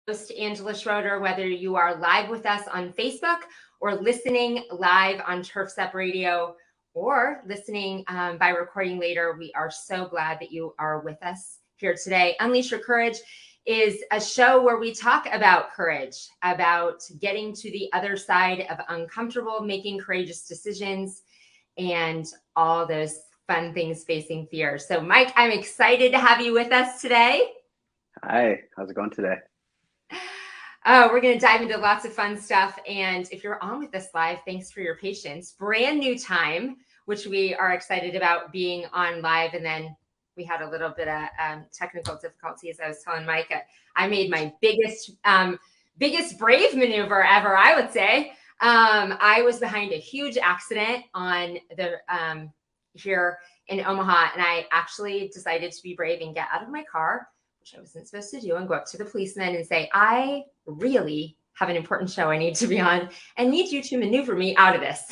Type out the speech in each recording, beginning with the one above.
Host Angela Schroeder, whether you are live with us on Facebook or listening live on Turf Step Radio or listening by recording later. We are so glad that you are with us here today. Unleash Your Courage is a show where we talk about courage, about getting to the other side of uncomfortable, making courageous decisions, and all those fun things facing fear. So, Mike, I'm excited to have you with us today. Hi, how's it going today? Oh, we're going to dive into lots of fun stuff. And if you're on with us live, thanks for your patience. Brand new time, which we are excited about being on live. And then we had a little bit of technical difficulties. I was telling Mike, I made my biggest brave maneuver ever, I would say. I was behind a huge accident on the here in Omaha, and I actually decided to be brave and get out of my car, which I wasn't supposed to do, and go up to the policeman and say, I really have an important show I need to be on and need you to maneuver me out of this.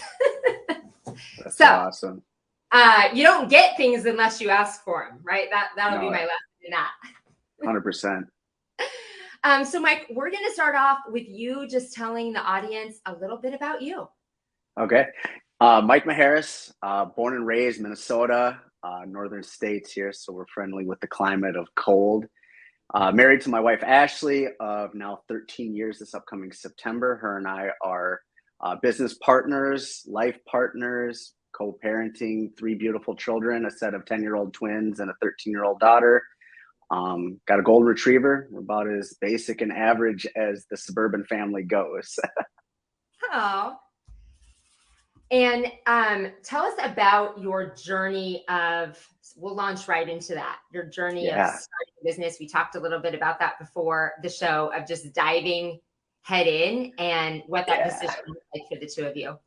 That's so awesome. You don't get things unless you ask for them, right? That'll be my lesson in that. 100%. So Mike, we're going to start off with you just telling the audience a little bit about you. Okay. Mike Maharas, born and raised Minnesota, northern states here. So we're friendly with the climate of cold. Married to my wife, Ashley, of now 13 years this upcoming September. Her and I are business partners, life partners, co-parenting 3 beautiful children, a set of 10-year-old twins and a 13-year-old daughter. Got a golden retriever. We're about as basic and average as the suburban family goes. Oh. And tell us about your journey we'll launch right into that, your journey of starting a business. We talked a little bit about that before the show, of just diving head in and what that decision was like for the two of you.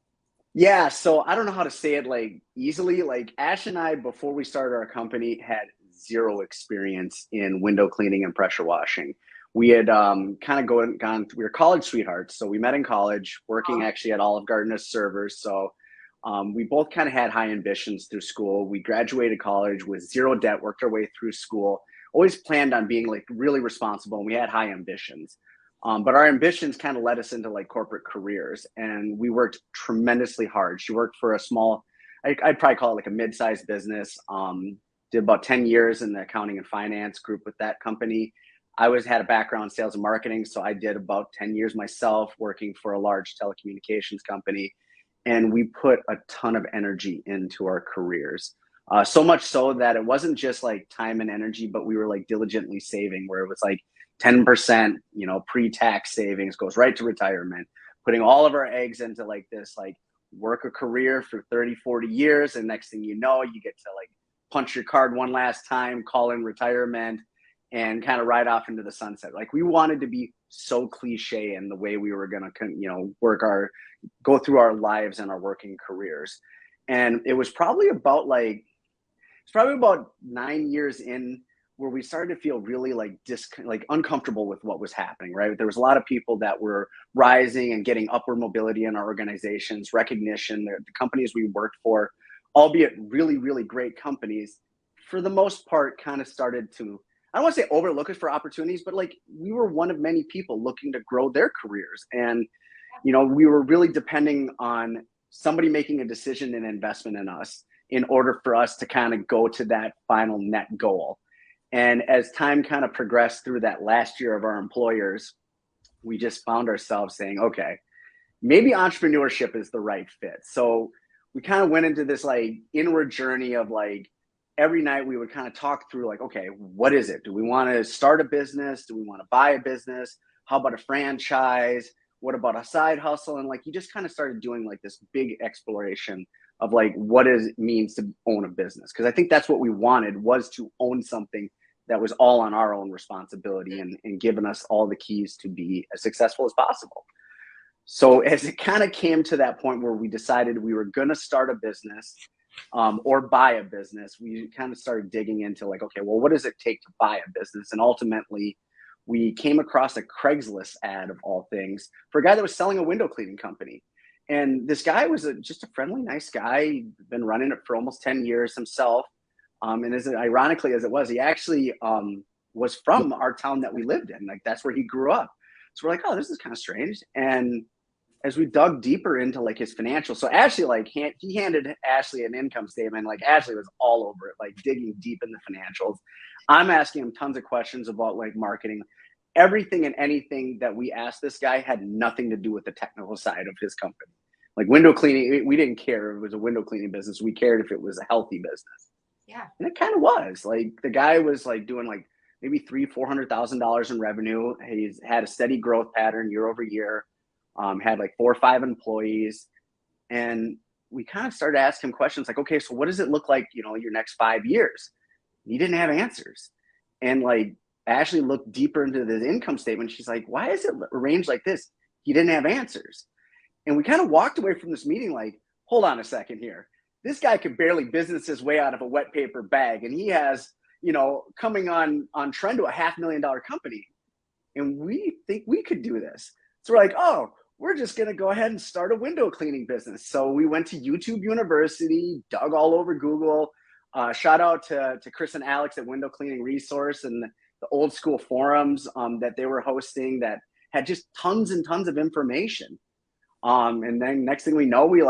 Yeah, so I don't know how to say it like easily. Like Ash and I, before we started our company, had zero experience in window cleaning and pressure washing. We had we were college sweethearts. So we met in college, working actually at Olive Garden as servers. So we both kind of had high ambitions through school. We graduated college with zero debt, worked our way through school, always planned on being like really responsible, and we had high ambitions. But our ambitions kind of led us into like corporate careers, and we worked tremendously hard. She worked for a small, I'd probably call it like a mid-sized business. Did about 10 years in the accounting and finance group with that company. I had a background in sales and marketing, so I did about 10 years myself working for a large telecommunications company. And we put a ton of energy into our careers. So much so that it wasn't just like time and energy, but we were like diligently saving, where it was like 10%, pre-tax savings goes right to retirement, putting all of our eggs into like this, like work a career for 30, 40 years. And next thing you know, you get to like punch your card one last time, call in retirement, and kind of ride off into the sunset. Like we wanted to be so cliche in the way we were going to, go through our lives and our working careers. And it was probably about 9 years in where we started to feel really like uncomfortable with what was happening, right? There was a lot of people that were rising and getting upward mobility in our organizations, recognition. The companies we worked for, albeit really, really great companies, for the most part, kind of started to, I don't want to say overlook us for opportunities, but like we were one of many people looking to grow their careers. And, we were really depending on somebody making a decision and investment in us in order for us to kind of go to that final net goal. And as time kind of progressed through that last year of our employers, we just found ourselves saying, okay, maybe entrepreneurship is the right fit. So we kind of went into this like inward journey of like, every night we would kind of talk through like, okay, what is it? Do we want to start a business? Do we want to buy a business? How about a franchise? What about a side hustle? And like, you just kind of started doing like this big exploration of like, what it means to own a business. Cause I think that's what we wanted, was to own something that was all on our own responsibility and given us all the keys to be as successful as possible. So as it kind of came to that point where we decided we were going to start a business, or buy a business, we kind of started digging into like, okay, well, what does it take to buy a business? And ultimately we came across a Craigslist ad of all things for a guy that was selling a window cleaning company. And this guy was just a friendly, nice guy. He'd been running it for almost 10 years himself. And as ironically as it was, he actually was from our town that we lived in. Like that's where he grew up. So we're like, oh, this is kind of strange. And as we dug deeper into like his financials, so Ashley, like he handed Ashley an income statement. Like Ashley was all over it, like digging deep in the financials. I'm asking him tons of questions about like marketing. Everything and anything that we asked this guy had nothing to do with the technical side of his company. Like window cleaning, we didn't care if it was a window cleaning business. We cared if it was a healthy business. Yeah. And it kind of was. Like the guy was like doing like maybe $300,000-$400,000 in revenue. He's had a steady growth pattern year over year. Had like 4 or 5 employees, and we kind of started asking him questions like, okay, so what does it look like, your next 5 years? He didn't have answers. And like Ashley looked deeper into the income statement. She's like, why is it arranged like this? He didn't have answers. And we kind of walked away from this meeting like, hold on a second here. This guy could barely business his way out of a wet paper bag. And he has, coming on trend to a $500,000 company. And we think we could do this. So we're like, oh, we're just going to go ahead and start a window cleaning business. So we went to YouTube University, dug all over Google. Shout out to Chris and Alex at Window Cleaning Resource and the old school forums that they were hosting that had just tons and tons of information. And then next thing we know, we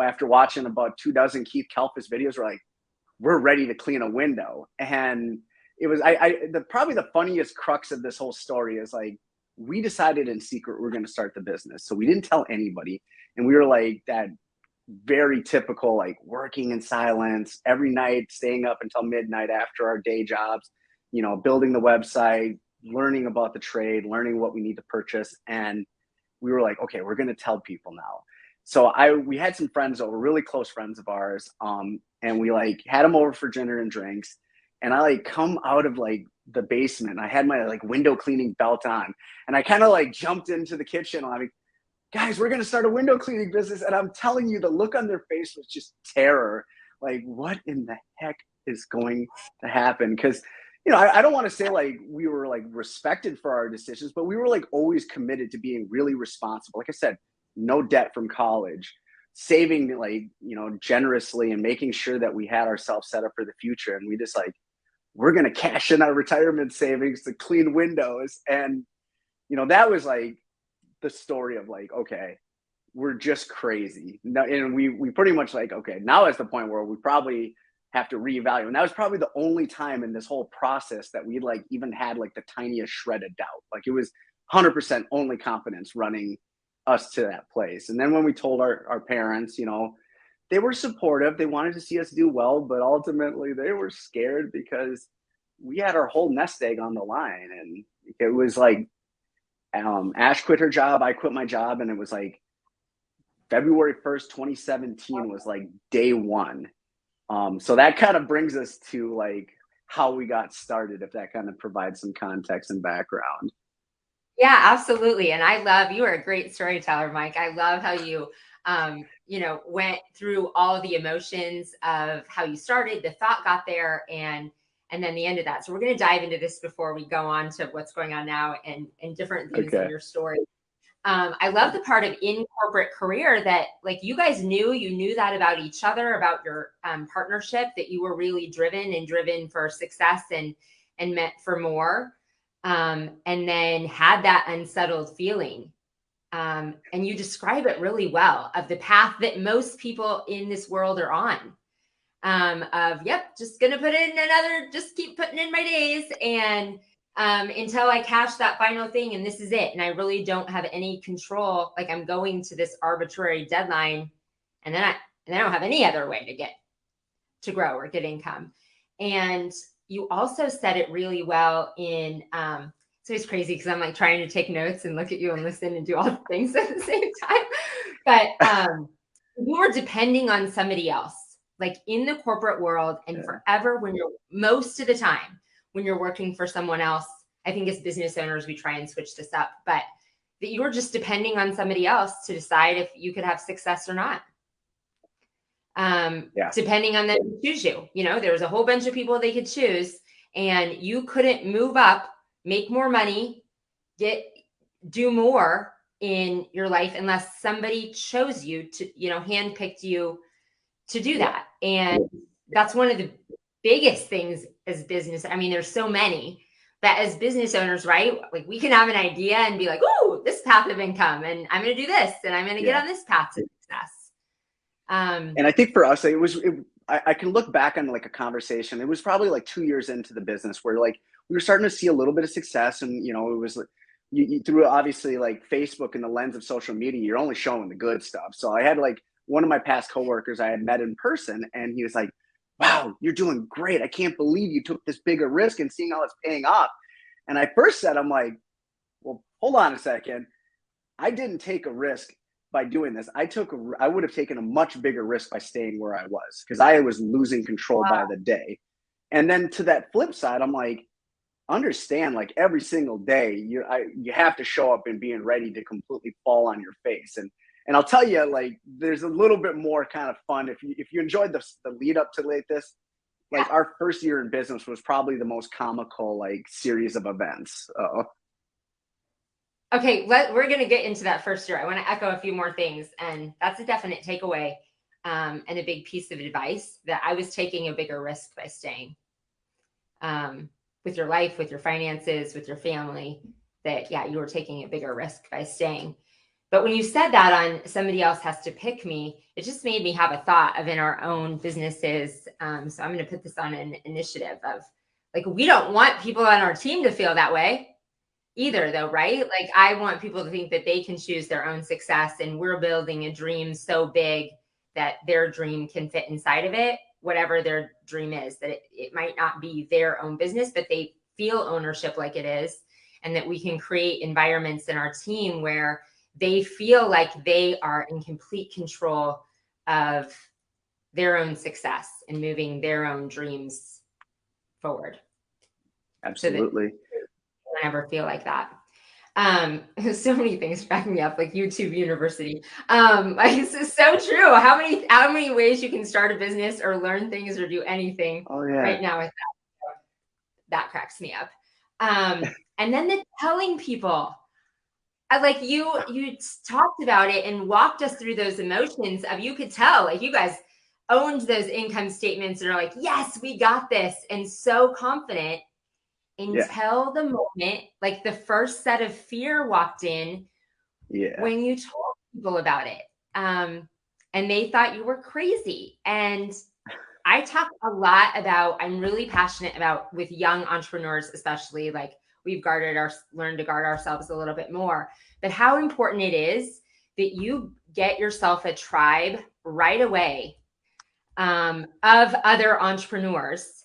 after watching about 24 Keith Kalfas videos, we're ready to clean a window. And it was probably the funniest crux of this whole story is like, we decided in secret we're going to start the business. So we didn't tell anybody. And we were like that very typical, like working in silence every night, staying up until midnight after our day jobs, building the website, learning about the trade, learning what we need to purchase. And we were like, okay, we're going to tell people now. So we had some friends over, really close friends of ours. And we had them over for dinner and drinks. And I come out of the basement. I had my window cleaning belt on, and I kind of jumped into the kitchen. I'm like, guys, we're going to start a window cleaning business. And I'm telling you, the look on their face was just terror. Like, what in the heck is going to happen? Because, I don't want to say we were respected for our decisions, but we were always committed to being really responsible. Like I said, no debt from college, saving generously and making sure that we had ourselves set up for the future. And we just we're going to cash in our retirement savings to clean windows. And, that was the story of okay, we're just crazy. And we pretty much okay, now is the point where we probably have to reevaluate. And that was probably the only time in this whole process that we even had the tiniest shred of doubt. It was 100% only confidence running us to that place. And then when we told our parents, they were supportive. They wanted to see us do well, but ultimately they were scared because we had our whole nest egg on the line. And it was Ash quit her job. I quit my job. And it was February 1st, 2017 was day one. So that kind of brings us to how we got started, if that kind of provides some context and background. Yeah, absolutely. And you are a great storyteller, Mike. I love how you, went through all the emotions of how you started, the thought got there, and then the end of that. So we're going to dive into this before we go on to what's going on now and different things in your story. I love the part of in corporate career that you guys knew that about each other, about your partnership, that you were really driven for success and meant for more. And then had that unsettled feeling. And you describe it really well, of the path that most people in this world are on. Just going to just keep putting in my days and until I cash that final thing, and this is it. And I really don't have any control. I'm going to this arbitrary deadline, and then I don't have any other way to grow or get income. And you also said it really well in, so it's crazy because I'm trying to take notes and look at you and listen and do all the things at the same time. But you were depending on somebody else, in the corporate world, and forever most of the time when you're working for someone else. I think as business owners, we try and switch this up, but that you were just depending on somebody else to decide if you could have success or not. Depending on them to choose you. There was a whole bunch of people they could choose, and you couldn't move up, make more money, do more in your life unless somebody chose you to, handpicked you to do that. And that's one of the biggest things as business. I mean, there's so many, But as business owners, right? Like we can have an idea and be like, "Ooh, this path of income, and I'm going to do this, and I'm going to get Yeah. on this path to success." And I think for us, I can look back on like a conversation. It was probably like 2 years into the business where like we were starting to see a little bit of success. And, you know, it was like, you through obviously like Facebook and the lens of social media, you're only showing the good stuff. So I had like one of my past coworkers I had met in person, and he was like, "Wow, you're doing great. I can't believe you took this bigger risk and seeing how it's paying off." And I first said, I'm like, "Well, hold on a second. I didn't take a risk by doing this. I would have taken a much bigger risk by staying where I was because I was losing control by the day." And then to that flip side, I'm like, understand, like every single day, you have to show up and being ready to completely fall on your face. And I'll tell you, like, there's a little bit more kind of fun if you enjoyed the lead up to like this. Yeah. Like our first year in business was probably the most comical like series of events. Okay, we're going to get into that first year. I want to echo a few more things, and that's a definite takeaway and a big piece of advice that I was taking a bigger risk by staying with your life, with your finances, with your family. That yeah, you were taking a bigger risk by staying. But when you said that on somebody else has to pick me, it just made me have a thought of in our own businesses. So I'm going to put this on an initiative of like we don't want people on our team to feel that way either though, right? Like I want people to think that they can choose their own success and we're building a dream so big that their dream can fit inside of it, whatever their dream is, that it might not be their own business, but they feel ownership like it is. And that we can create environments in our team where they feel like they are in complete control of their own success and moving their own dreams forward. Absolutely. So that never feel like that. So many things crack me up, like YouTube University. Like this is so true. How many ways you can start a business or learn things or do anything Oh yeah. right now with that cracks me up. And then the telling people, like you talked about it and walked us through those emotions of you could tell, like you guys owned those income statements and are like, yes, we got this, and so confident. Until the moment, like the first set of fear walked in when you told people about it. And they thought you were crazy. And I talk a lot about, I'm really passionate about with young entrepreneurs, especially like we've learned to guard ourselves a little bit more, but how important it is that you get yourself a tribe right away of other entrepreneurs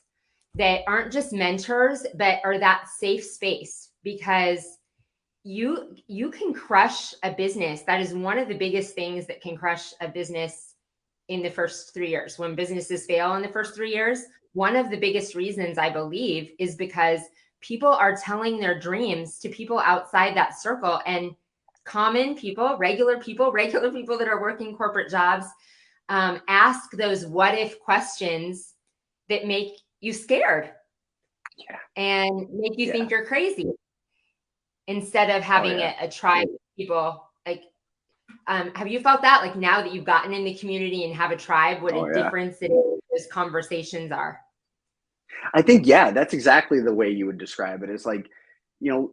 that aren't just mentors, but are that safe space, because you can crush a business. That is one of the biggest things that can crush a business in the first 3 years. When businesses fail in the first 3 years, one of the biggest reasons I believe is because people are telling their dreams to people outside that circle, and common people, regular people that are working corporate jobs, ask those what if questions that make you scared and make you think you're crazy, instead of having a tribe of people. Like, have you felt that, like now that you've gotten in the community and have a tribe, what a difference in those conversations are? I think, yeah, that's exactly the way you would describe it. It's like, you know,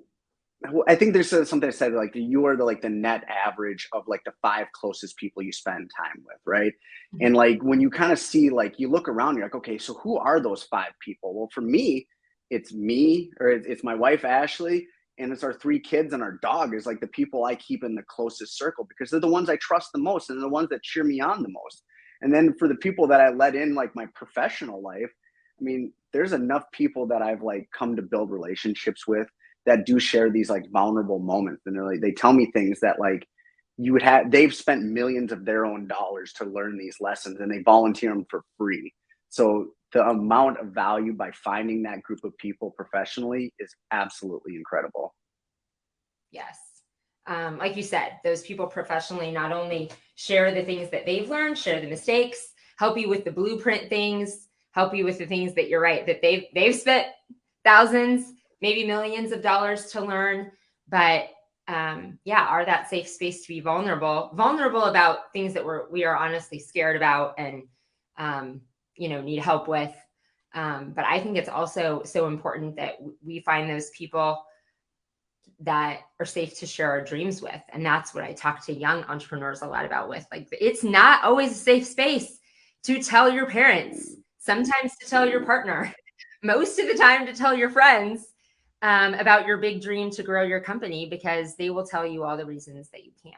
I think there's something that said like you are the net average of like the 5 closest people you spend time with, right? Mm-hmm. And like when you kind of see, like you look around, you're like, okay, so who are those 5 people? Well, for me, it's me, or it's my wife Ashley, and it's our 3 kids, and our dog is like the people I keep in the closest circle because they're the ones I trust the most and they're the ones that cheer me on the most. And then for the people that I let in like my professional life, I mean, there's enough people that I've like come to build relationships with that do share these like vulnerable moments, and they tell me things that like they've spent millions of their own dollars to learn these lessons, and they volunteer them for free. So the amount of value by finding that group of people professionally is absolutely incredible. Yes. Like you said, those people professionally not only share the things that they've learned, share the mistakes, help you with the blueprint things, help you with the things that you're right, that they've spent thousands, maybe millions of dollars to learn, but are that safe space to be vulnerable about things that we are honestly scared about and need help with. But I think it's also so important that we find those people that are safe to share our dreams with. And that's what I talk to young entrepreneurs a lot about with. Like, it's not always a safe space to tell your parents, sometimes to tell your partner, most of the time to tell your friends about your big dream to grow your company, because they will tell you all the reasons that you can't.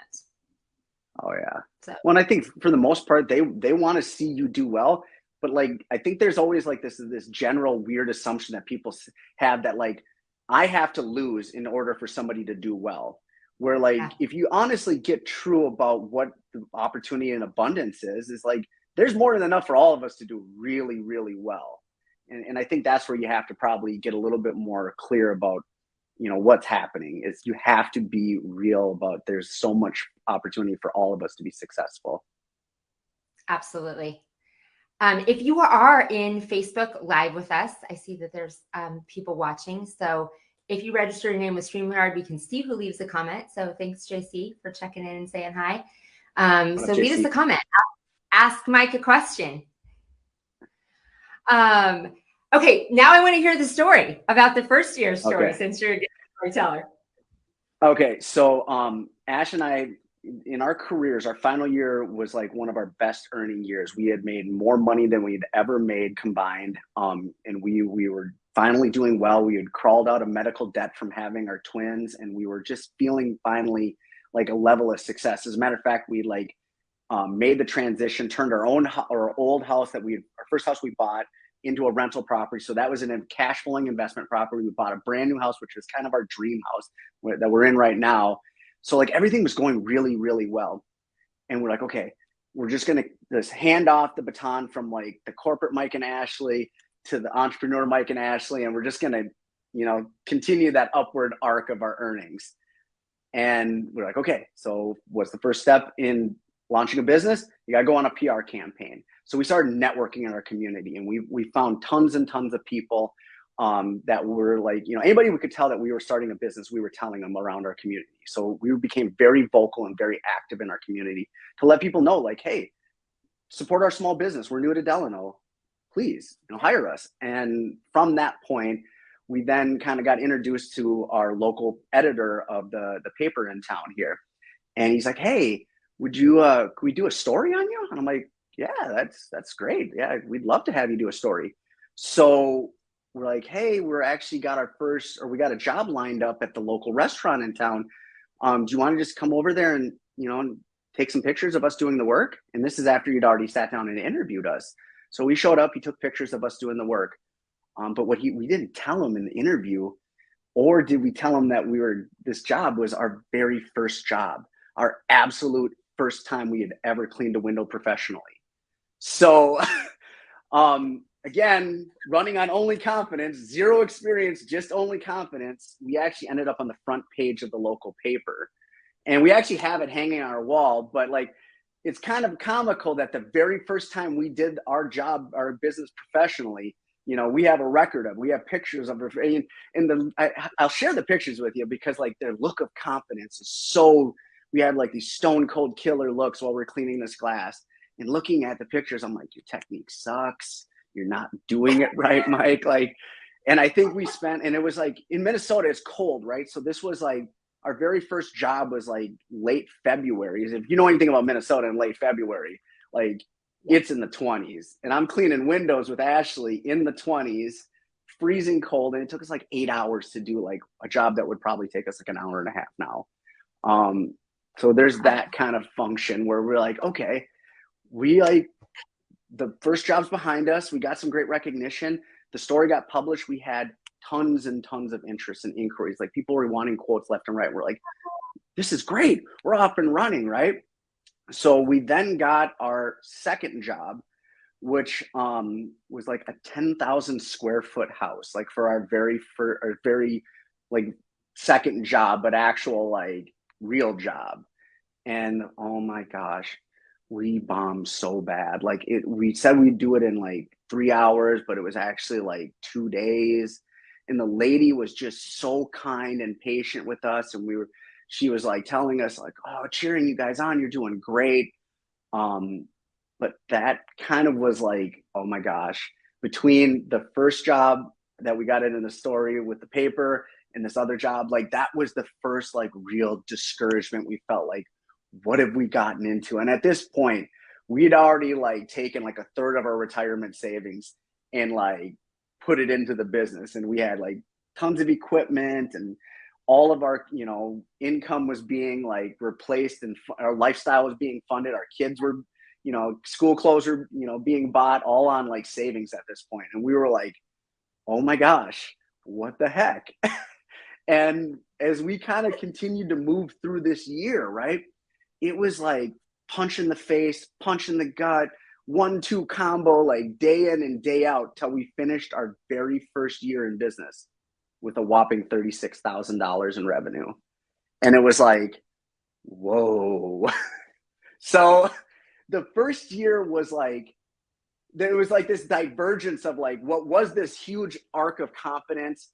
Oh yeah. So, Well, and I think for the most part, they want to see you do well. But like, I think there's always like this general weird assumption that people have that like, I have to lose in order for somebody to do well. Where like, yeah, if you honestly get true about what the opportunity and abundance is like, there's more than enough for all of us to do really, really well. And I think that's where you have to probably get a little bit more clear about, you know, what's happening. Is you have to be real about there's so much opportunity for all of us to be successful. absolutely. If you are in Facebook Live with us, I see that there's people watching. So if you register your name with StreamYard, we can see who leaves a comment. So thanks, JC, for checking in and saying hi. What up, So leave us JC? a comment. Ask Mike a question. Okay, now I want to hear the story about the first year story, Okay. since you're a good storyteller. Okay. So Ash and I, in our careers, our final year was like one of our best earning years. We had made more money than we had ever made combined. And we were finally doing well. We had crawled out of medical debt from having our twins, and we were just feeling finally like a level of success. As a matter of fact, we like made the transition, turned our old house that our first house we bought into a rental property. So that was a cash flowing investment property. We bought a brand new house, which was kind of our dream house that we're in right now. So like everything was going really, really well. And we're like, okay, we're just going to just hand off the baton from like the corporate Mike and Ashley to the entrepreneur Mike and Ashley. And we're just going to, you know, continue that upward arc of our earnings. And we're like, okay, so what's the first step in launching a business? You got to go on a PR campaign. So we started networking in our community, and we found tons and tons of people that were like, you know, anybody we could tell that we were starting a business, we were telling them around our community. So we became very vocal and very active in our community to let people know, like, hey, support our small business. We're new to Delano. Please, you know, hire us. And from that point, we then kind of got introduced to our local editor of the paper in town here. And he's like, hey, could we do a story on you? And I'm like, yeah, that's great. Yeah, we'd love to have you do a story. So we're like, hey, we got a job lined up at the local restaurant in town. Do you want to just come over there and, you know, take some pictures of us doing the work? And this is after you'd already sat down and interviewed us. So we showed up, he took pictures of us doing the work. But we didn't tell him in the interview, or did we tell him that this job was our very first job, our absolute first time we had ever cleaned a window professionally. So again, running on only confidence, zero experience, just only confidence, we actually ended up on the front page of the local paper. And we actually have it hanging on our wall, but like, it's kind of comical that the very first time we did our job, our business professionally, you know, we have pictures of it. I'll share the pictures with you because like their look of confidence is so, we had like these stone cold killer looks while we're cleaning this glass. And looking at the pictures, I'm like, your technique sucks. You're not doing it right, Mike. Like, and I think and it was like in Minnesota, it's cold, right? So this was like, our very first job was like late February. If you know anything about Minnesota in late February, like it's in the 20s. And I'm cleaning windows with Ashley in the 20s, freezing cold. And it took us like 8 hours to do like a job that would probably take us like an hour and a half now. So there's that kind of function where we're like, okay, the first job's behind us. We got some great recognition. The story got published. We had tons and tons of interest and inquiries. Like people were wanting quotes left and right. We're like, this is great. We're off and running, right? So we then got our second job, which was like a 10,000 square foot house, like for our very like second job, but actual like real job. And oh my gosh, we bombed so bad. Like we said we'd do it in like 3 hours, but it was actually like 2 days. And the lady was just so kind and patient with us. And she was like telling us like, oh, cheering you guys on, you're doing great. But that kind of was like, oh my gosh, between the first job that we got in the story with the paper and this other job, like that was the first like real discouragement. We felt like, what have we gotten into? And at this point, we'd already like taken like a third of our retirement savings and like put it into the business. And we had like tons of equipment, and all of our, you know, income was being like replaced, and our lifestyle was being funded. Our kids were, you know, school clothes were, you know, being bought, all on like savings at this point. And we were like, oh my gosh, what the heck? And as we kind of continued to move through this year, right, it was like punch in the face, punch in the gut, 1-2 combo, like day in and day out, till we finished our very first year in business with a whopping $36,000 in revenue. And it was like, whoa. So the first year was like, there was like this divergence of like what was this huge arc of confidence,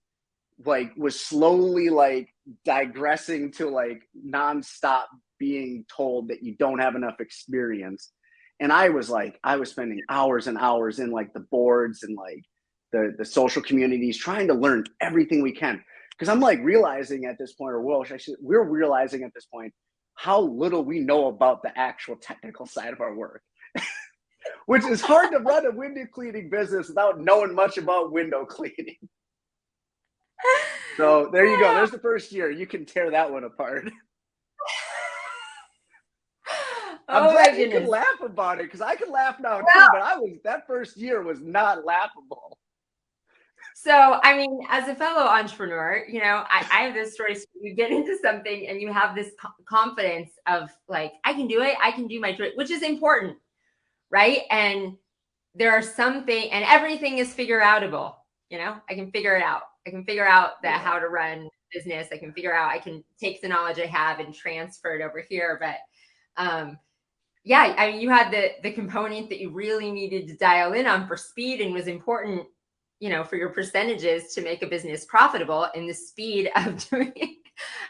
like was slowly like digressing to like nonstop being told that you don't have enough experience. And I was spending hours and hours in like the boards and like the social communities, trying to learn everything we can. Because I'm like realizing at this point, or we're realizing at this point how little we know about the actual technical side of our work. Which is hard to run a window cleaning business without knowing much about window cleaning. So there you go. There's the first year. You can tear that one apart. I'm glad you can laugh about it, because I can laugh now too, but that first year was not laughable. So, I mean, as a fellow entrepreneur, you know, I have this story. So you get into something and you have this confidence of like, I can do it. I can do my trick, which is important, right? And there are some things, and everything is figure outable. You know, I can figure it out. I can figure out how to run business. I can figure out, I can take the knowledge I have and transfer it over here. But yeah, I mean, you had the component that you really needed to dial in on for speed and was important, you know, for your percentages to make a business profitable, and the speed of doing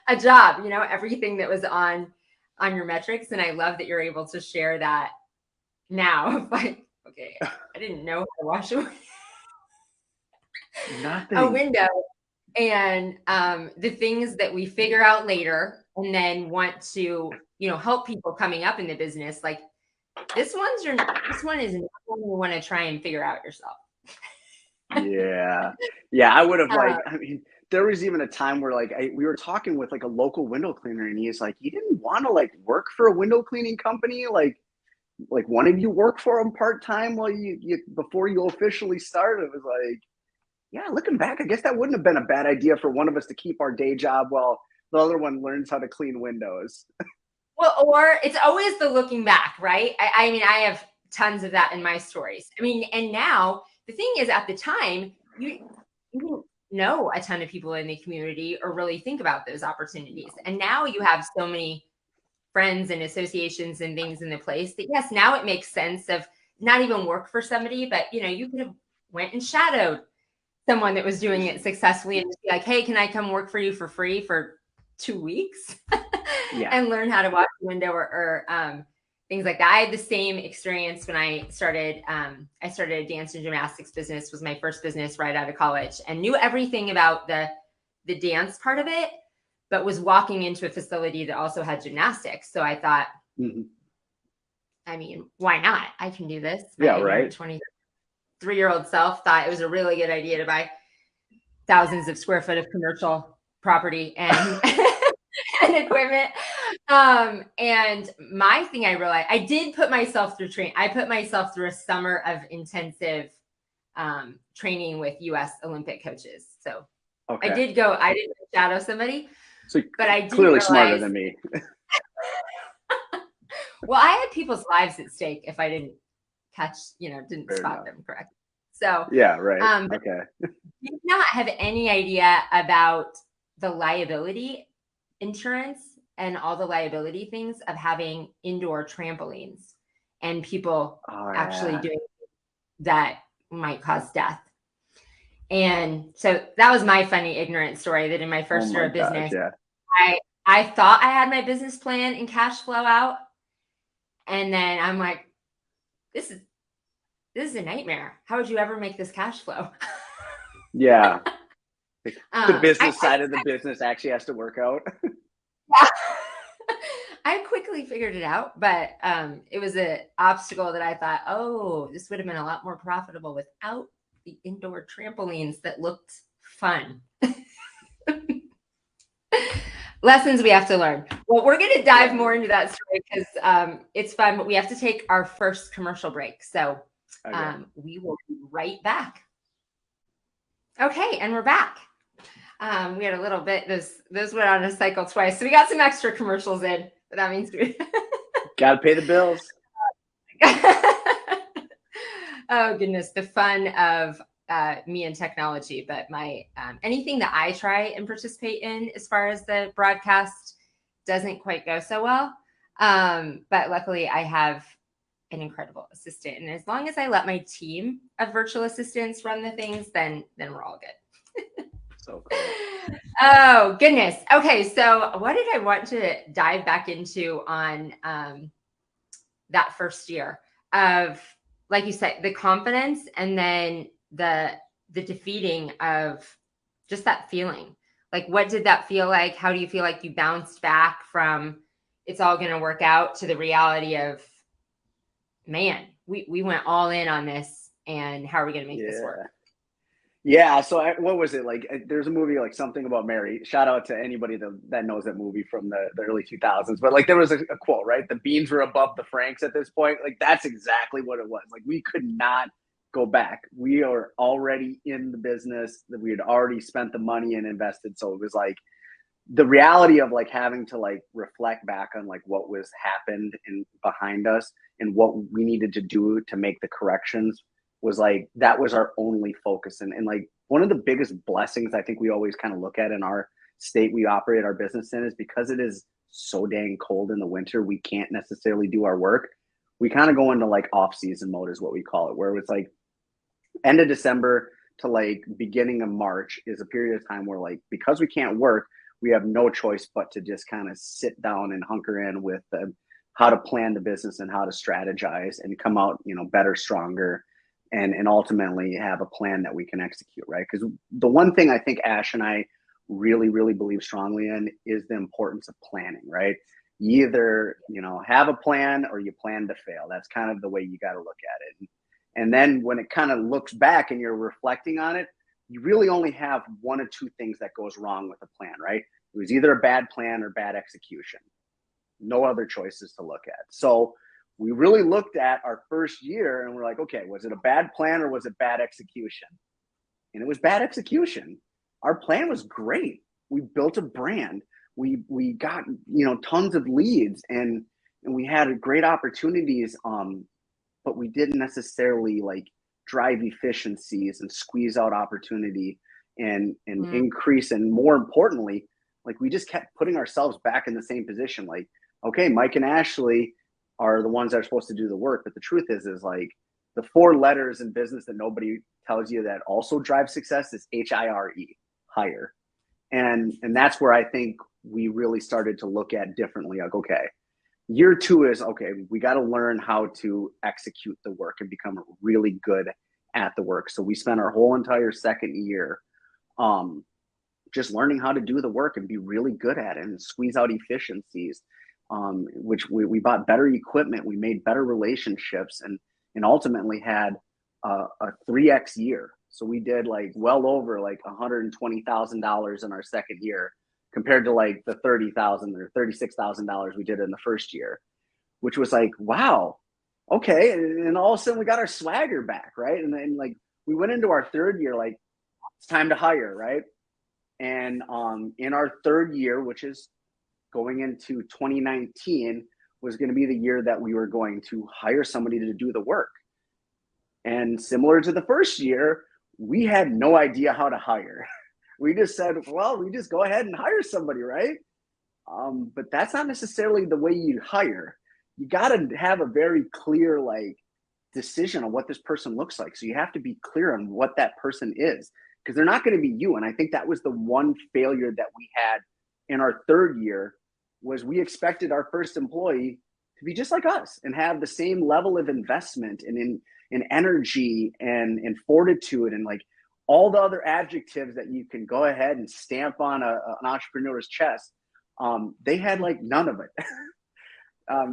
a job, you know, everything that was on your metrics. And I love that you're able to share that now. Like, okay, I didn't know how to wash a window, and the things that we figure out later and then want to, you know, help people coming up in the business. Like this one is not one you want to try and figure out yourself. Yeah, I would have I mean, there was even a time where like we were talking with like a local window cleaner, and he's like, you didn't want to like work for a window cleaning company, like one of you work for them part-time while you before you officially start. It was like, yeah, looking back, I guess that wouldn't have been a bad idea for one of us to keep our day job while the other one learns how to clean windows. Well, or it's always the looking back, right? I mean, I have tons of that in my stories. I mean, and now the thing is, at the time, you didn't know a ton of people in the community or really think about those opportunities. And now you have so many friends and associations and things in the place that, yes, now it makes sense of not even work for somebody, but, you know, you could have went and shadowed someone that was doing it successfully and just be like, hey, can I come work for you for free for 2 weeks and learn how to wash the window or things like that. I had the same experience when I started a dance and gymnastics business. Was my first business right out of college, and knew everything about the dance part of it, but was walking into a facility that also had gymnastics. So I thought, I mean, why not? I can do this. Yeah, right. 23-year-old self thought it was a really good idea to buy thousands of square foot of commercial property and and equipment. And my thing, I realized I did put myself through training. I put myself through a summer of intensive training with US Olympic coaches. So I didn't shadow somebody, so but I did clearly smarter than me. Well, I had people's lives at stake if I didn't didn't spot them correctly. So yeah, right. Okay. Did not have any idea about the liability insurance and all the liability things of having indoor trampolines and people actually doing that might cause death. And so that was my funny, ignorant story that in my first year of business, I thought I had my business plan and cash flow out. And then I'm like, this this is a nightmare. How would you ever make this cash flow? Yeah. The business I side of the business actually has to work out. I quickly figured it out, but it was an obstacle that I thought, oh, this would have been a lot more profitable without the indoor trampolines that looked fun. Lessons we have to learn. Well, we're going to dive more into that story because it's fun, but we have to take our first commercial break. So we will be right back. Okay, and we're back. We had a little bit, those went on a cycle twice. So we got some extra commercials in, but that means we got to pay the bills. Oh goodness, the fun of me and technology, but my anything that I try and participate in as far as the broadcast doesn't quite go so well. But luckily I have an incredible assistant. And as long as I let my team of virtual assistants run the things, then we're all good. So cool. Oh goodness. Okay. So what did I want to dive back into on that first year of, like you said, the confidence and then the defeating of just that feeling? Like, what did that feel like? How do you feel like you bounced back from it's all going to work out to the reality of, man, we went all in on this, and how are we going to make this work? Yeah. So what was it like? There's a movie like Something About Mary. Shout out to anybody that knows that movie from the early 2000s. But like there was a quote, right? The beans were above the francs at this point. Like that's exactly what it was. Like we could not go back. We are already in the business, that we had already spent the money and invested. So it was like the reality of like having to like reflect back on like what was happened and behind us and what we needed to do to make the corrections was like, that was our only focus. And like one of the biggest blessings I think we always kind of look at in our state we operate our business in is because it is so dang cold in the winter, we can't necessarily do our work. We kind of go into like off season mode is what we call it, where it's like end of December to like beginning of March is a period of time where like, because we can't work, we have no choice but to just kind of sit down and hunker in with how to plan the business and how to strategize and come out, better, stronger, and ultimately have a plan that we can execute, right? Because the one thing I think Ash and I really, really believe strongly in is the importance of planning, right? You either, have a plan or you plan to fail. That's kind of the way you got to look at it. And then when it kind of looks back and you're reflecting on it, you really only have one or two things that goes wrong with the plan, right? It was either a bad plan or bad execution. No other choices to look at. So we really looked at our first year and we're like, okay, was it a bad plan or was it bad execution? And it was bad execution. Our plan was great. We built a brand. We got, tons of leads and we had great opportunities. But we didn't necessarily like drive efficiencies and squeeze out opportunity and increase. And more importantly, like we just kept putting ourselves back in the same position. Like, okay, Mike and Ashley are the ones that are supposed to do the work. But the truth is like the four letters in business that nobody tells you that also drive success is HIRE, hire. And that's where I think we really started to look at differently. Like, okay, year two is, okay, we got to learn how to execute the work and become really good at the work. So we spent our whole entire second year just learning how to do the work and be really good at it and squeeze out efficiencies, which we bought better equipment. We made better relationships and ultimately had a 3X year. So we did like well over like $120,000 in our second year compared to like the $30,000 or $36,000 we did in the first year, which was like, wow, okay. And all of a sudden we got our swagger back, right? And then like we went into our third year, like it's time to hire, right? And in our third year, which is going into 2019, was going to be the year that we were going to hire somebody to do the work. And similar to the first year, we had no idea how to hire. We just said, well, we just go ahead and hire somebody, right? But that's not necessarily the way you hire. You got to have a very clear like decision on what this person looks like. So you have to be clear on what that person is because they're not going to be you. And I think that was the one failure that we had in our third year was we expected our first employee to be just like us and have the same level of investment and and energy and fortitude and like all the other adjectives that you can go ahead and stamp on an entrepreneur's chest. They had like none of it.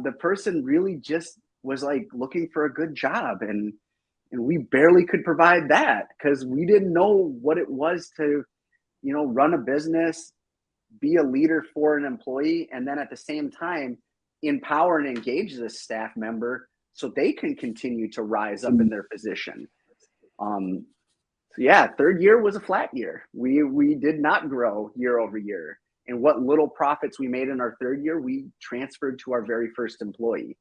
The person really just was like looking for a good job, and we barely could provide that because we didn't know what it was to, you know, run a business, be a leader for an employee, and then at the same time empower and engage this staff member so they can continue to rise up in their position. So yeah, third year was a flat year. We did not grow year over year. And what little profits we made in our third year, we transferred to our very first employee,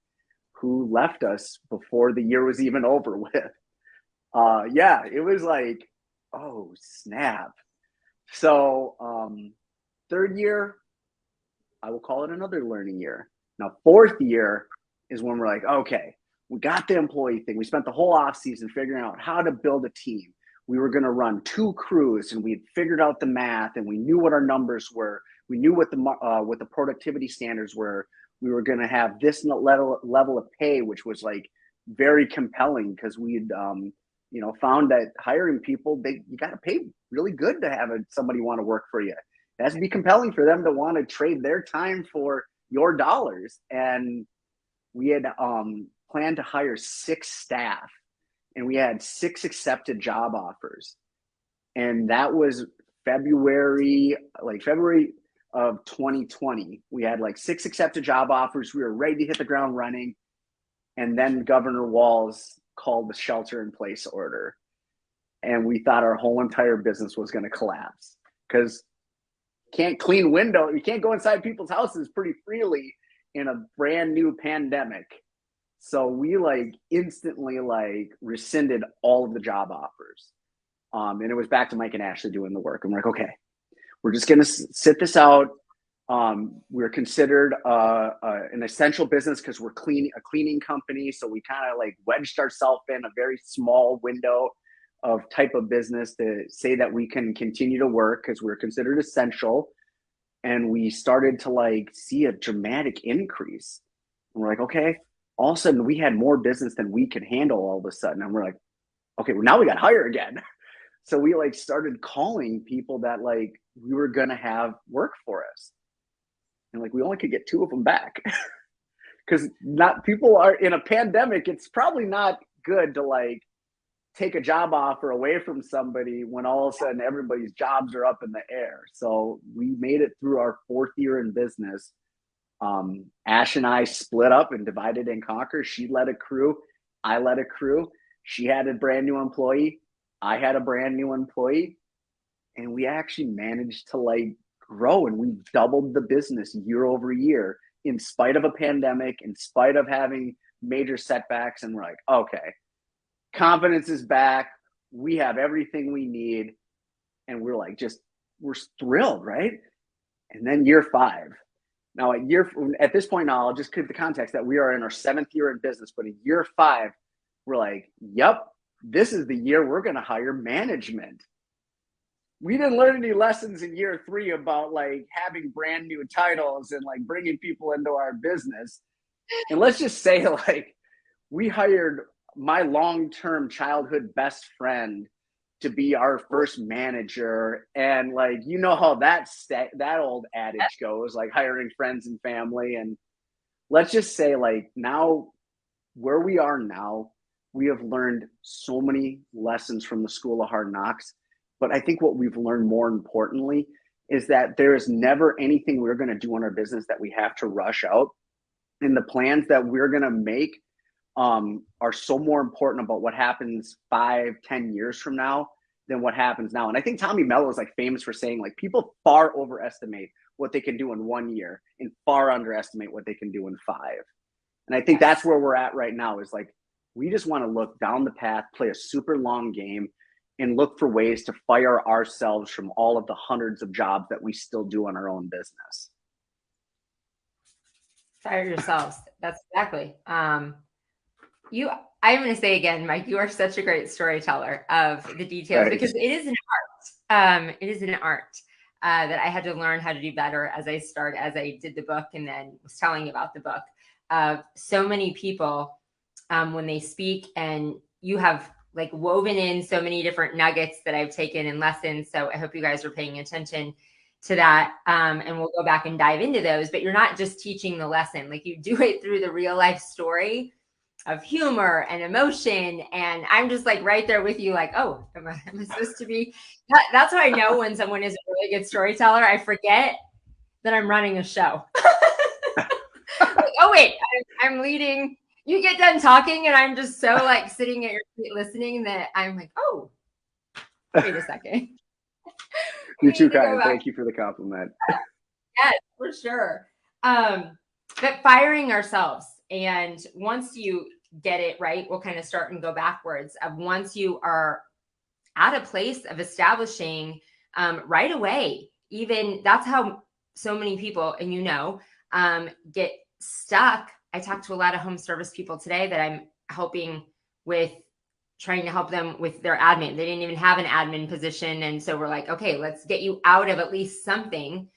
who left us before the year was even over with. Yeah, it was like, oh snap. So third year, I will call it another learning year. Now, fourth year is when we're like, okay, we got the employee thing. We spent the whole off season figuring out how to build a team. We were going to run 2 crews, and we had figured out the math, and we knew what our numbers were. We knew what the productivity standards were. We were going to have this level of pay, which was like very compelling because we'd you know, found that hiring people, you got to pay really good to have somebody want to work for you. It has to be compelling for them to want to trade their time for your dollars. And we had planned to hire 6 staff, and we had 6 accepted job offers. And that was February of 2020. We had like 6 accepted job offers. We were ready to hit the ground running. And then Governor Walz called the shelter in place order. And we thought our whole entire business was going to collapse because you can't go inside people's houses pretty freely in a brand new pandemic. So we like instantly like rescinded all of the job offers. And it was back to Mike and Ashley doing the work. I'm like, okay, we're just going to sit this out. We're considered an essential business because we're a cleaning company. So we kind of like wedged ourselves in a very small window of type of business to say that we can continue to work because we're considered essential. And we started to like see a dramatic increase. And we're like, okay, all of a sudden we had more business than we could handle all of a sudden. And we're like, okay, well now we got to hire again. So we like started calling people that like we were going to have work for us. And like we only could get 2 of them back because not people are in a pandemic. It's probably not good to like take a job offer away from somebody when all of a sudden everybody's jobs are up in the air. So we made it through our 4th year in business. Ash and I split up and divided and conquered. She led a crew. I led a crew. She had a brand new employee. I had a brand new employee. And we actually managed to like grow, and we doubled the business year over year in spite of a pandemic, in spite of having major setbacks. And we're like, okay, confidence is back. We have everything we need. And we're like, we're thrilled, right? And then year 5. Now at this point now, I'll just give the context that we are in our 7th year in business, but in year 5, we're like, yep, this is the year we're going to hire management. We didn't learn any lessons in year 3 about like having brand new titles and like bringing people into our business. And let's just say like we hired my long-term childhood best friend to be our first manager. And like, you know how that old adage goes, like hiring friends and family. And let's just say like now where we are now, we have learned so many lessons from the School of Hard Knocks. But I think what we've learned more importantly is that there is never anything we're going to do in our business that we have to rush out. And the plans that we're going to make are so more important about what happens 5-10 years from now than what happens now. And I think Tommy Mello is like famous for saying like people far overestimate what they can do in 1 year and far underestimate what they can do in 5. And I think that's where we're at right now is like, we just want to look down the path, play a super long game, and look for ways to fire ourselves from all of the hundreds of jobs that we still do in our own business. Fire yourselves. That's exactly. I'm going to say again, Mike, you are such a great storyteller of the details because it is an art. It is an art that I had to learn how to do better as I did the book and then was telling about the book. So many people, when they speak and you have like woven in so many different nuggets that I've taken and lessons. So I hope you guys are paying attention to that. And we'll go back and dive into those, but you're not just teaching the lesson, like you do it through the real life story of humor and emotion. And I'm just like right there with you, like, oh, am I supposed to be? That's how I know when someone is a really good storyteller. I forget that I'm running a show. Like, oh, wait, I'm leading. You get done talking, and I'm just so like sitting at your feet listening that I'm like, oh, wait a second. You're too kind. Thank you for the compliment. Yes, for sure. But firing ourselves. And once you get it right, we'll kind of start and go backwards. Of once you are at a place of establishing right away, even that's how so many people, and get stuck. I talk to a lot of home service people today that I'm helping with, trying to help them with their admin. They didn't even have an admin position. And so we're like, okay, let's get you out of at least something.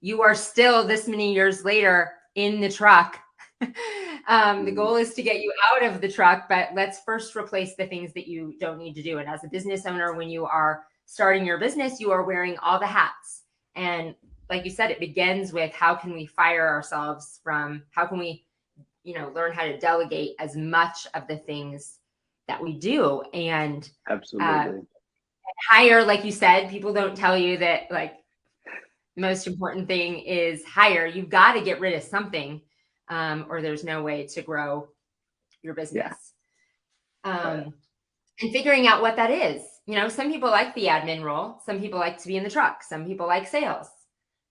You are still this many years later in the truck. The goal is to get you out of the truck, but let's first replace the things that you don't need to do. And as a business owner, when you are starting your business, you are wearing all the hats. And like you said, it begins with how can we fire ourselves from, how can we, learn how to delegate as much of the things that we do. And absolutely hire, like you said, people don't tell you that like the most important thing is hire. You've got to get rid of something, or there's no way to grow your business. And figuring out what that is. Some people like the admin role. Some people like to be in the truck. Some people like sales.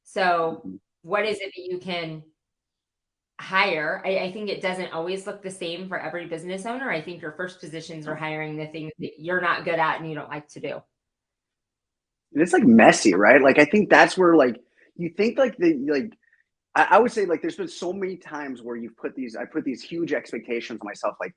So what is it that you can hire? I think it doesn't always look the same for every business owner. I think your first positions are hiring the things that you're not good at and you don't like to do. And it's like messy, right? Like, I think that's where like, you think like I would say like, there's been so many times where I put these huge expectations on myself, like,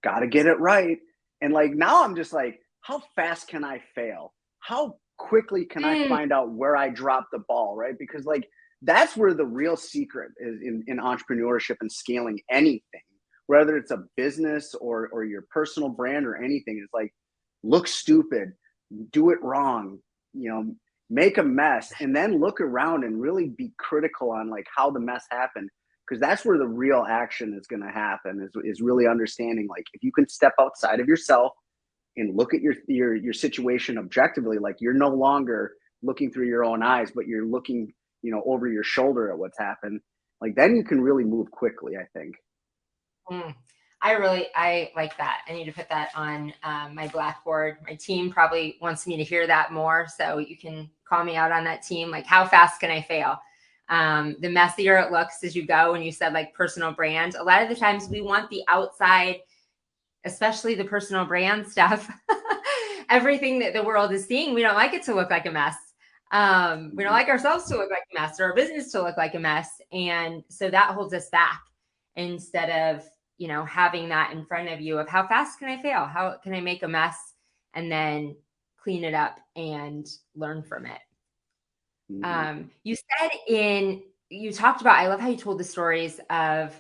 gotta get it right. And like, now I'm just like, how fast can I fail? How quickly can I find out where I dropped the ball, right? Because like, that's where the real secret is in entrepreneurship and scaling anything, whether it's a business or your personal brand or anything. Is like, look stupid, do it wrong, make a mess, and then look around and really be critical on like how the mess happened. Because that's where the real action is going to happen, is really understanding, like, if you can step outside of yourself and look at your situation objectively, like you're no longer looking through your own eyes, but you're looking, over your shoulder at what's happened. Like, then you can really move quickly, I think. I like that. I need to put that on my blackboard. My team probably wants me to hear that more. So you can call me out on that team. Like, how fast can I fail? The messier it looks as you go. And you said like personal brand. A lot of the times we want the outside, especially the personal brand stuff, everything that the world is seeing, we don't like it to look like a mess. We don't like ourselves to look like a mess, or our business to look like a mess. And so that holds us back, instead of, having that in front of you of how fast can I fail? How can I make a mess and then clean it up and learn from it? You talked about, I love how you told the stories of,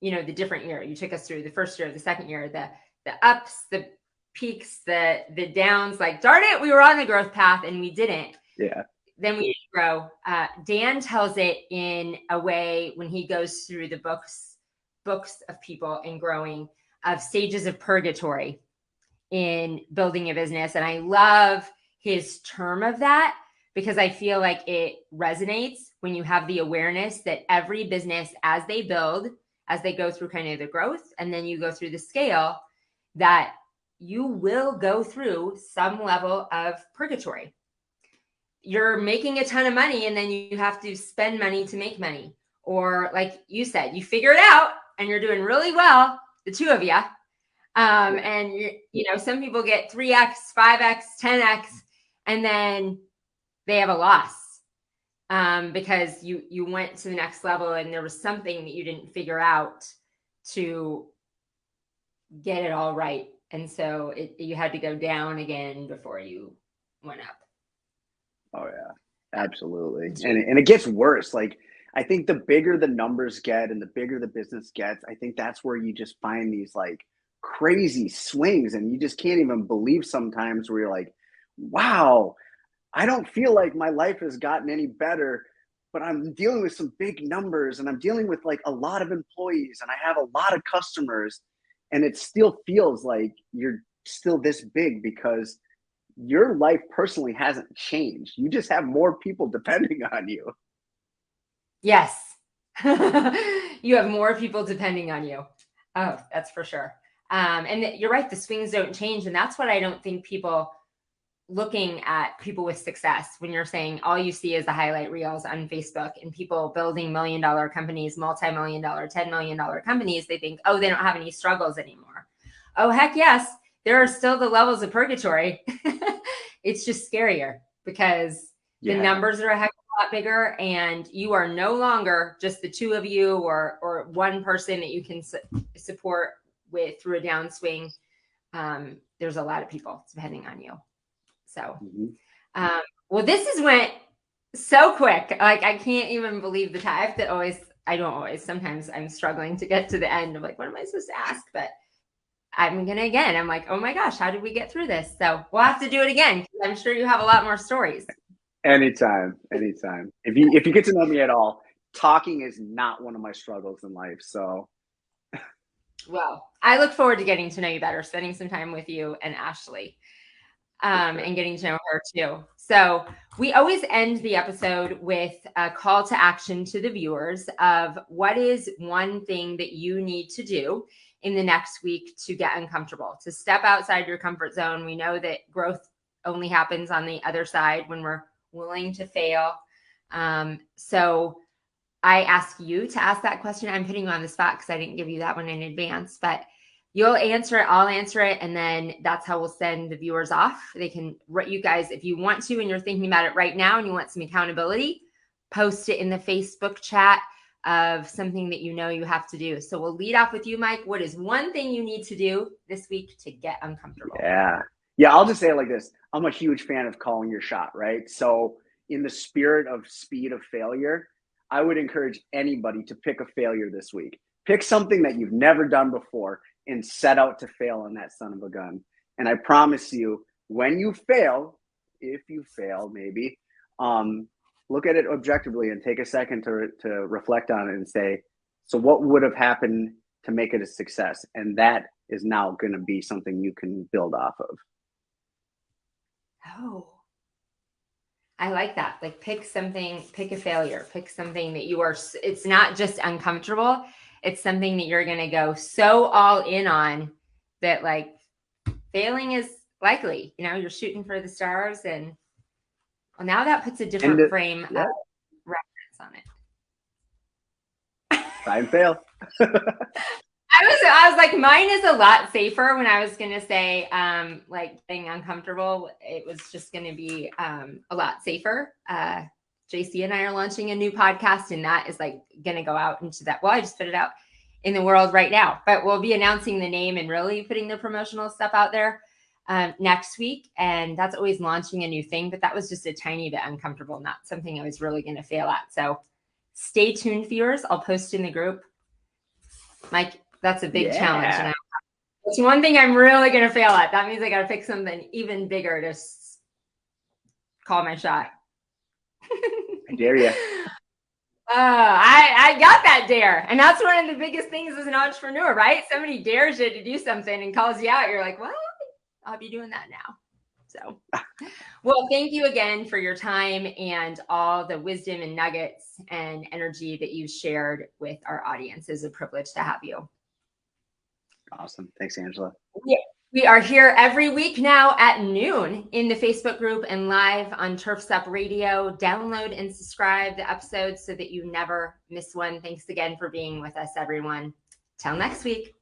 the different year. You took us through the first year, the second year, the ups, the peaks, the downs, like, darn it, we were on the growth path and we didn't. Yeah. Then we didn't grow. Dan tells it in a way when he goes through the books of people and growing, of stages of purgatory in building a business. And I love his term of that, because I feel like it resonates when you have the awareness that every business, as they build, as they go through kind of the growth, and then you go through the scale, that you will go through some level of purgatory. You're making a ton of money and then you have to spend money to make money. Or like you said, you figure it out and you're doing really well, the two of you. And some people get 3x, 5x, 10x, and then they have a loss because you went to the next level and there was something that you didn't figure out to get it all right. And so you had to go down again before you went up. Oh yeah, absolutely. And it gets worse. Like, I think the bigger the numbers get and the bigger the business gets, I think that's where you just find these like crazy swings, and you just can't even believe sometimes where you're like, wow, I don't feel like my life has gotten any better, but I'm dealing with some big numbers and I'm dealing with like a lot of employees and I have a lot of customers, and it still feels like you're still this big because your life personally hasn't changed. You just have more people depending on you. Yes. You have more people depending on you. Oh, that's for sure. And you're right. The swings don't change. And that's what I don't think people looking at people with success, when you're saying all you see is the highlight reels on Facebook and people building $1 million companies, multi-million dollar, $10 million companies, they think, oh, they don't have any struggles anymore. Oh, heck yes. There are still the levels of purgatory. It's just scarier because the numbers are a heck of a lot bigger, and you are no longer just the two of you or one person that you can support with through a downswing. There's a lot of people depending on you. So, well, went so quick. Like, I can't even believe the time. Sometimes I'm struggling to get to the end. I'm like, what am I supposed to ask? But I'm like, oh my gosh, how did we get through this? So we'll have to do it again. I'm sure you have a lot more stories. Anytime. If you get to know me at all, talking is not one of my struggles in life. So, well, I look forward to getting to know you better, spending some time with you and Ashley. And getting to know her too. So we always end the episode with a call to action to the viewers of what is one thing that you need to do in the next week to get uncomfortable, to step outside your comfort zone. We know that growth only happens on the other side when we're willing to fail. So I ask you to ask that question. I'm putting you on the spot because I didn't give you that one in advance, but you'll answer it, I'll answer it, and then that's how we'll send the viewers off. They can, you guys, if you want to and you're thinking about it right now and you want some accountability, post it in the Facebook chat of something that you know you have to do. So we'll lead off with you, Mike. What is one thing you need to do this week to get uncomfortable? Yeah, I'll just say it like this. I'm a huge fan of calling your shot, right? So in the spirit of speed of failure, I would encourage anybody to pick a failure this week. Pick something that you've never done before and set out to fail on that son of a gun. And I promise you, when you fail, if you fail, maybe, look at it objectively and take a second to reflect on it and say, so what would have happened to make it a success? And that is now going to be something you can build off of. Oh, I like that. Like, pick a failure, pick something that it's not just uncomfortable. It's something that you're going to go so all in on that, like, failing is likely. You're shooting for the stars, and well, now that puts a different frame of reference on it. Try and fail. I was like, mine is a lot safer. When I was going to say, like, being uncomfortable, it was just going to be a lot safer. JC and I are launching a new podcast, and that is like going to go out into that. Well, I just put it out in the world right now, but we'll be announcing the name and really putting the promotional stuff out there next week. And that's always launching a new thing, but that was just a tiny bit uncomfortable, not something I was really going to fail at. So stay tuned, viewers. I'll post in the group. Mike, that's a big challenge. And it's one thing I'm really going to fail at. That means I got to pick something even bigger to call my shot. I dare you. I got that dare. And that's one of the biggest things as an entrepreneur, right? Somebody dares you to do something and calls you out. You're like, well, I'll be doing that now. So, well, thank you again for your time and all the wisdom and nuggets and energy that you've shared with our audience. It's a privilege to have you. Awesome. Thanks, Angela. Yeah. We are here every week now at noon in the Facebook group and live on Turf's Up Radio. Download and subscribe the episodes so that you never miss one. Thanks again for being with us, everyone. Till next week.